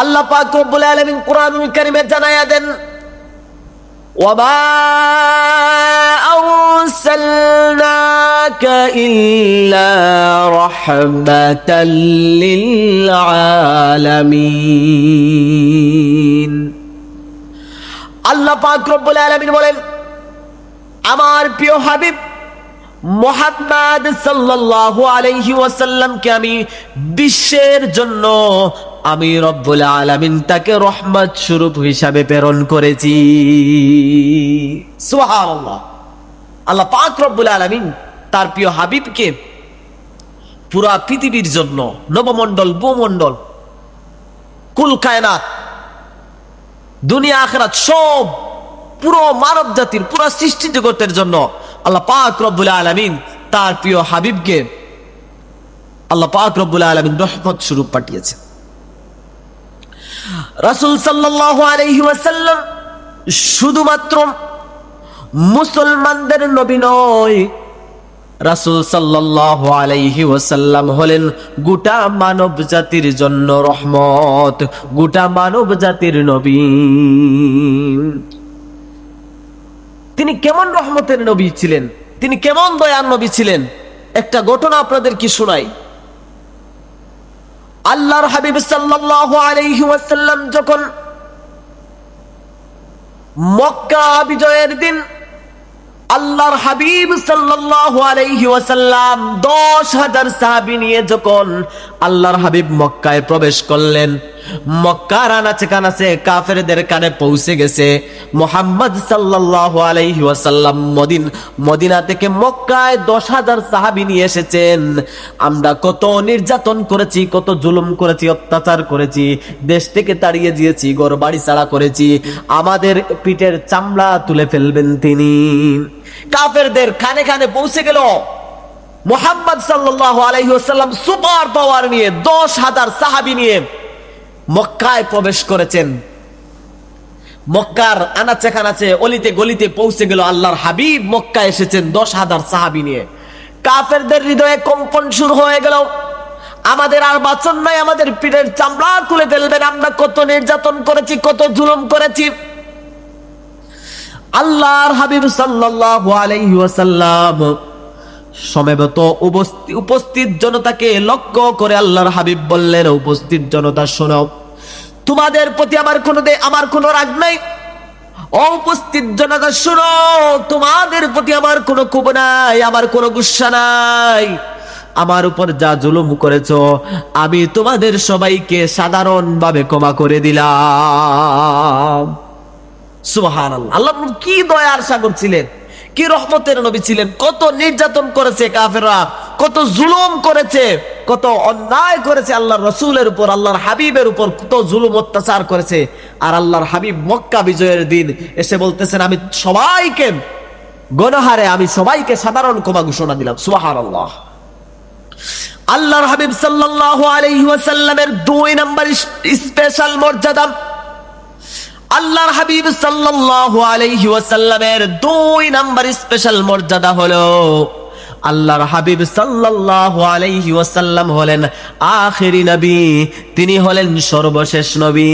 আল্লাহ পাক রব্বুল আলামিন কুরআনুল কারীমে জানায়া দেন, ওয়ামা আরসালনাকা ইল্লা রাহমাতাল লিল আলামিন। আল্লাহ পাক রব্বুল আলামিন বলেন, আমার প্রিয় হাবিব মুহাম্মদ সাল্লাল্লাহু আলাইহি ওয়াসাল্লামকে আমি বিশ্বের জন্য আমি রব্বুল আলামিন তাকে রহমত স্বরূপ হিসাবে প্রেরণ করেছি। সুবহানাল্লাহ। আল্লাহ পাক রব্বুল আলামিন তার প্রিয় হাবিবকে পুরা পৃথিবীর জন্য, নবমণ্ডল, ভূমণ্ডল, কুল কায়নাত, দুনিয়া আখিরাত সব, পুরো মানব জাতির, পুরো সৃষ্টি জগতের জন্য আল্লাহ পাক রব্বুল আলামিন তার প্রিয় হাবিবকে আল্লাহ পাক রব্বুল আলামিন রহমত স্বরূপ পাঠিয়েছেন। রাসূল সাল্লাল্লাহু আলাইহি ওয়াসাল্লাম শুধুমাত্র মুসলমানদের নবী নয়, রাসূল সাল্লাল্লাহু আলাইহি ওয়াসাল্লাম হলেন গোটা মানব জাতির জন্য রহমত, গোটা মানব জাতির নবী। তিনি কেমন রহমতের নবী ছিলেন, তিনি কেমন দয়ার নবী ছিলেন, একটা ঘটনা আপনাদের কি শোনাই। আল্লাহর হাবিব সাল্লাল্লাহু আলাইহি ওয়াসাল্লাম যখন মক্কা বিজয়ের দিন আল্লাহর হাবিব সাল্লাল্লাহু আলাইহি ওয়াসাল্লাম 10,000 সাহাবী নিয়ে যখন আল্লাহর হাবিব মক্কায় প্রবেশ করলেন, মক্কার আনাচে কানাচে কাফেরদের কানে পৌঁছে গেছে মুহাম্মদ সাল্লাল্লাহু আলাইহি ওয়াসাল্লাম মদিনা থেকে মক্কায় 10,000 সাহাবী নিয়ে এসেছেন। আমরা কত নির্যাতন করেছি, কত জুলুম করেছি, অত্যাচার করেছি, দেশ থেকে তাড়িয়ে দিয়েছি, ঘর বাড়ি ছাড়া করেছি, আমাদের পিঠের চামড়া তুলে ফেলবেন তিনি। কাফেরদের কানে কানে পৌঁছে গেল মুহাম্মদ সাল্লাল্লাহু আলাইহি ওয়াসাল্লাম সুপার পাওয়ার নিয়ে 10,000 সাহাবী নিয়ে মক্কায় প্রবেশ করেছেন। মক্কার আনাচে কানাচে অলিতে গলিতে পৌঁছে গেল আল্লাহর হাবিব মক্কায় এসেছেন 10,000 সাহাবী নিয়ে। কাফেরদের হৃদয়ে কম্পন শুরু হয়ে গেল, আমাদের আর বাঁচন নাই, আমাদের পিঠের চামড়া তুলে ফেলবেন, আমরা কত নির্যাতন করেছি, কত জুলুম করেছি। আল্লাহর হাবিব সাল্লাল্লাহু আলাইহি ওয়াসাল্লাম সমবেত উপস্থিত জনতাকে লক্ষ্য করে আল্লাহর হাবিব বললেন, উপস্থিত জনতা শোনো, তোমাদের প্রতি আমার কোনো রাগ নাই। উপস্থিত জনতা শোনো, তোমাদের প্রতি আমার কোনো ক্ষোভ নাই, আমার কোনো গুসা নাই। আমার উপর যা জুলুম করেছো আমি তোমাদের সবাইকে সাধারণভাবে ক্ষমা করে দিলাম। সুবহানাল্লাহ। আল্লাহ কি দয়ার সাগর ছিলেন, কি রহমতের নবী ছিলেন। কত নির্যাতন করেছে কাফেররা, কত জুলুম করেছে, কত অন্যায় করেছে আল্লাহর রাসূলের উপর, আল্লাহর হাবিবের উপর কত জুলুম অত্যাচার করেছে। আর আল্লাহর হাবিব মক্কা বিজয়ের দিন এসে বলতেছেন, আমি সবাইকে গণহারে, আমি সবাইকে সাধারণ ক্ষমা ঘোষণা দিলাম। সুবহানাল্লাহ। আল্লাহর হাবিব সাল্লাল্লাহু আলাইহি ওয়াসাল্লামের 2 নাম্বার স্পেশাল মর্যাদা, আল্লাহর হাবিব সাল্লাল্লাহু আলাইহি ওয়াসাল্লামের 2 নাম্বার স্পেশাল মর্যাদা হলো আল্লাহর হাবিব সাল্লাল্লাহু আলাইহি ওয়াসাল্লাম হলেন আখিরি নবী, তিনি হলেন সর্বশেষ নবী।